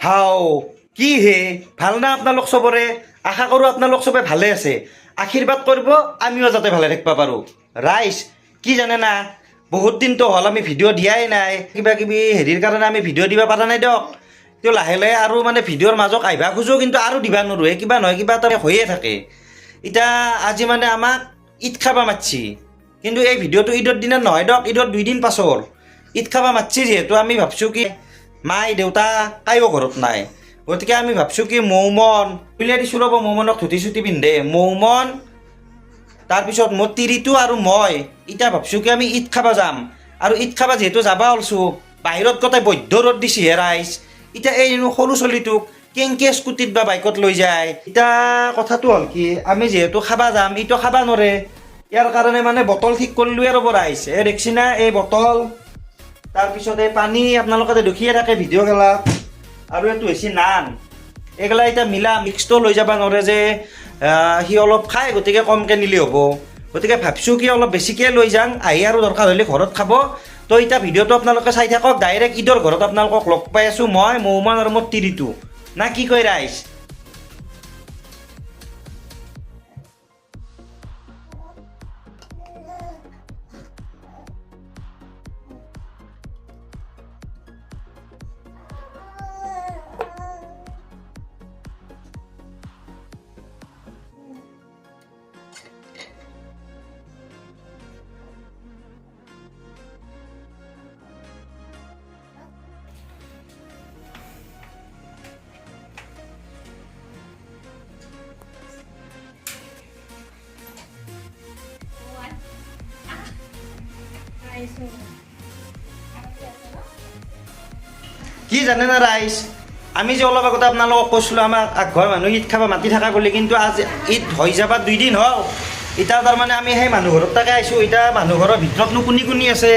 হাও কি হে ভাল না আপোনালোক চবৰে আশা কৰোঁ আপোনালোক চবে ভালে আছে আশীৰ্বাদ কৰিব আমিও যাতে ভালে থাকিব পাৰোঁ ৰাইজ কি জানে না বহুত দিনতো হ'ল আমি ভিডিঅ' দিয়াই নাই কিবা কিবি হেৰিৰ কাৰণে আমি ভিডিঅ' দিব পৰা নাই দিয়ক তেওঁ লাহে লাহে আৰু মানে ভিডিঅ'ৰ মাজত আহিবা খোজোঁ কিন্তু আৰু দিবা নোৱাৰোঁ কিবা নহয় কিবা এটা হৈয়ে থাকে এতিয়া আজি মানে আমাক ঈদ খাব মাতছি কিন্তু এই ভিডিঅ'টো ঈদৰ দিনা নহয় দিয়ক ঈদৰ 2 দিন পাছৰ ঈদ খাব মাতছি যিহেতু আমি ভাবছোঁ কি মাই দেউতা কায়ো ঘৰত নাই গতিকে আমি ভাবছোঁ কি মৌমন উলিয়াই দিছোঁ ৰ'ব মৌমনক ধুতি চুটি পিন্ধে মৌমন তাৰপিছত মোৰ তিৰিটো আৰু মই এতিয়া ভাবছোঁ কি আমি ঈদ খাব যাম আৰু ঈদ খাব যিহেতু যাব ওলছোঁ বাহিৰত গোটেই বৈধ্য ৰ'দ দিছেহে ৰাইজ এতিয়া এই সৰু চলিটোক কেংকে স্কুটিত বা বাইকত লৈ যায় এতিয়া কথাটো হ'ল কি আমি যিহেতু খাব যাম ইটো খাব নোৱাৰে ইয়াৰ কাৰণে মানে বটল ঠিক কৰিলোৱে ৰ'ব ৰাইজ এই দেখছি না এই বটল তাৰপিছত এই পানী আপোনালোকে দেখিয়ে থাকে ভিডিঅ' গেলা আৰু এইটো হৈছে নান এইগিলা এতিয়া মিলা মিক্সটো লৈ যাব নোৱাৰে যে সি অলপ খায় গতিকে কমকৈ নিলে হ'ব গতিকে ভাবছোঁ কি অলপ বেছিকৈ লৈ যাম আহি আৰু দৰকাৰ হ'লে ঘৰত খাব তো এতিয়া ভিডিঅ'টো আপোনালোকে চাই থাকক ডাইৰেক্ট ঈদৰ ঘৰত আপোনালোকক লগ পাই আছোঁ মই মৌমান আৰু মোৰ তিৰিটো না কি কয় ৰাইজ কি জানে না ৰাইজ আমি যে অলপ আগতে আপোনালোকক কৈছিলোঁ আমাৰ ঘৰ মানুহ ঈদ খাব মাতি থকা বুলি কিন্তু আজি ঈদ হৈ যাব 2 দিন হ'ল এতিয়া তাৰমানে আমি সেই মানুহ ঘৰত তাকে আহিছোঁ এতিয়া মানুহ ঘৰৰ ভিতৰতনো কোনি কোনি আছে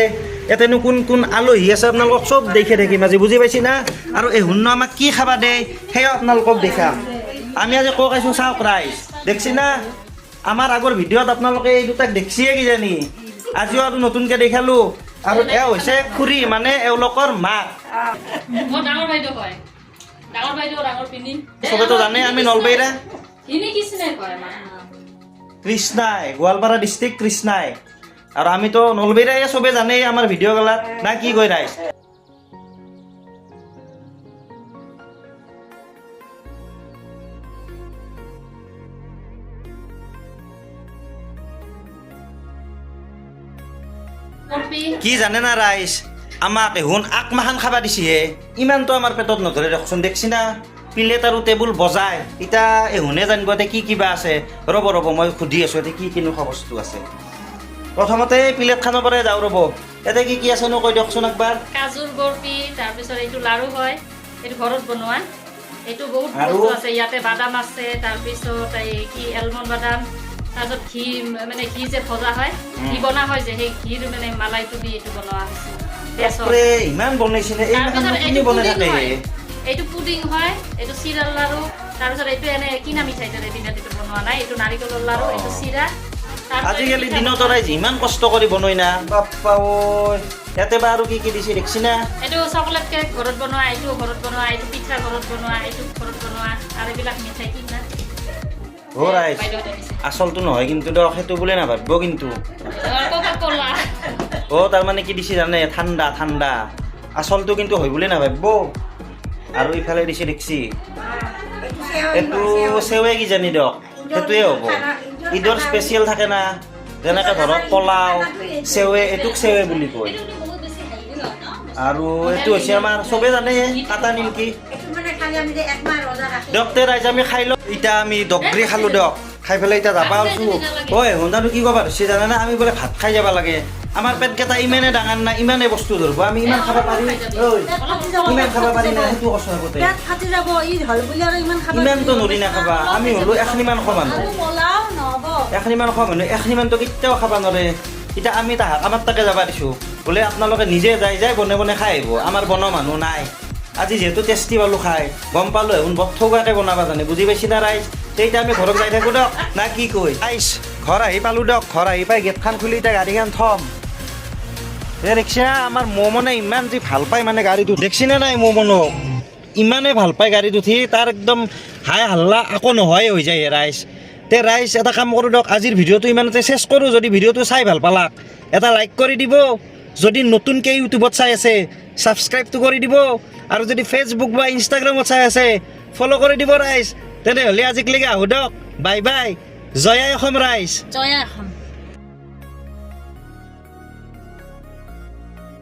ইয়াতেনো কোন কোন আলহী আছে আপোনালোকক চব দেখি থাকিম আজি বুজি পাইছি না আৰু এই শুন আমাক কি খাবা দে সেয়াও আপোনালোকক দেখাম আমি আজি কক আহিছোঁ চাওক ৰাইজ দেখছি না আমাৰ আগৰ ভিডিঅ'ত আপোনালোকে এই দুটাক দেখিছিয়ে কিজানি আজিও আৰু নতুনকৈ দেখালোঁ আৰু এওঁ হৈছে খুৰী মানে এওঁলোকৰ মাক চবেতো জানে আমি নলবাৰীৰা কৃষ্ণাই গোৱালপাৰা ডিষ্ট্ৰিক্ট কৃষ্ণাই আৰু আমিতো নলবাৰীৰাই চবে জানেই আমাৰ ভিডিঅ' গেলাত না কি কয় ৰাইজ কি জানে না ৰাইজ আমাক এহুন আকমাখান খাবা দিছিহে ইমানটো আমাৰ পেটত নধৰে দেখোন দেখছি না প্লেট আৰু টেবুল বজাই এতিয়া এহুনে জানিব এতিয়া কি কিবা আছে ৰ'ব ৰ'ব মই সুধি আছোঁ এতিয়া কি কেনেকুৱা বস্তু আছে প্ৰথমতে প্লেটখনৰ পৰাই যাওঁ ৰ'ব ইয়াতে কি কি আছেনো কৈ দিয়কচোন একবাৰ কাজুৰ বৰফি তাৰপিছত এইটো লাৰু হয় এইটো ঘৰত বনোৱা এইটো বহুত বস্তু আছে ইয়াতে বাদাম আছে তাৰপিছত এই কি এলমণ্ড বাদাম তাৰপিছত ঘি মানে ঘি যে ভজা হয় ঘি বনা হয় যে সেই ঘিৰ মানে মালাইটো দি এইটো বনোৱা হৈছে ইমান বনাইছিলে এইটো পুডিং হয় এইটো চিৰাৰ লাৰু তাৰপিছত এইটো এনে কিনা মিঠাই দৰে দিনত এইটো বনোৱা নাই এইটো নাৰিকলৰ লাৰু এইটো চিৰা আজিকালি দিনত ৰাইজ ইমান কষ্ট কৰি বনাই না বাপ্পা ঐ ইয়াতে বা আৰু কি কি দিছে দেখছি না এইটো চকলেট কেক ঘৰত বনোৱা এইটো ঘৰত বনোৱা এইটো পিঠা ঘৰত বনোৱা এইটো ঘৰত বনোৱা আৰু এইবিলাক মিঠাই কিনা অ' ৰাইজ আচলটো নহয় কিন্তু দিয়ক সেইটো বোলে নাভাবিব কিন্তু অ' তাৰমানে কি দিছে জানে ঠাণ্ডা ঠাণ্ডা আচলটো কিন্তু হয় বুলি নাভাবিব আৰু ইফালে দিছে দেখছি এইটো চেৱে কিজানি দিয়ক সেইটোৱে হ'ব ঈদৰ স্পেচিয়েল থাকে না যেনেকৈ ধৰক পোলাও চেৱে এইটোক চেৱে বুলি কয় আৰু এইটো হৈছে আমাৰ চবে জানে কাটা নিমকি দিয়ক তে ৰাইজ আমি খাই লওঁ এতিয়া আমি দগৰি খালোঁ দিয়ক খাই পেলাই এতিয়া যাবা আছোঁ ঐ হোণ্ডাটো কি ক'বা ধৰিছে জানানে আমি বোলে ভাত খাই যাব লাগে আমাৰ পেটকেইটা ইমানে ডাঙৰ না ইমানে বস্তু ধৰিব আমি ইমান খাব পাৰি ইমান খাব পাৰি না সেইটো কৈছোঁ আগতে ইমানটো নৰি নাখাবা আমি হ'লোঁ এখনিমান খোৱা মানুহ এখনিমান খোৱা মানুহ এখনিমানটো কেতিয়াও খাব নোৱাৰে এতিয়া আমি তাহাক আমাৰ তাকে যাব দিছোঁ বোলে আপোনালোকে নিজে যাই যাই বনাই বনাই খাই আহিব আমাৰ বনোৱা মানুহ নাই আজি যেহেতু টেষ্টি পালোঁ খাই গম পালোঁ এখন বৰ ঠগাকৈ বনাব জানে বুজি পাইছি না ৰাইজ তেতিয়া আমি ঘৰত যাই থাকোঁ দিয়ক না কি কয় ৰাইজ ঘৰ আহি পালোঁ দিয়ক ঘৰ আহি পাই গেটখন খুলি এতিয়া গাড়ীখন থ'ম দেখছি না আমাৰ মৌমনে ইমান যি ভাল পায় মানে গাড়ীটো দেখছি না নাই মৌমনক ইমানে ভাল পায় গাড়ীত উঠি তাৰ একদম হাই হাল্লা আকৌ নহয় হৈ যায় ৰাইজ তে ৰাইজ এটা কাম কৰোঁ দিয়ক আজিৰ ভিডিঅ'টো ইমানতে চেছ কৰোঁ যদি ভিডিঅ'টো চাই ভাল পালাক এটা লাইক কৰি দিব যদি নতুনকৈ ইউটিউবত চাই আছে ছাবস্ক্ৰাইবটো কৰি দিব আৰু যদি ফেচবুক বা ইনষ্টাগ্ৰামত চাই আছে ফ'ল' কৰি দিব ৰাইজ তেনেহ'লে আজিলৈকে আহোঁ দিয়ক বাই বাই জয় আই অসম ৰাইজ জয় আই অসম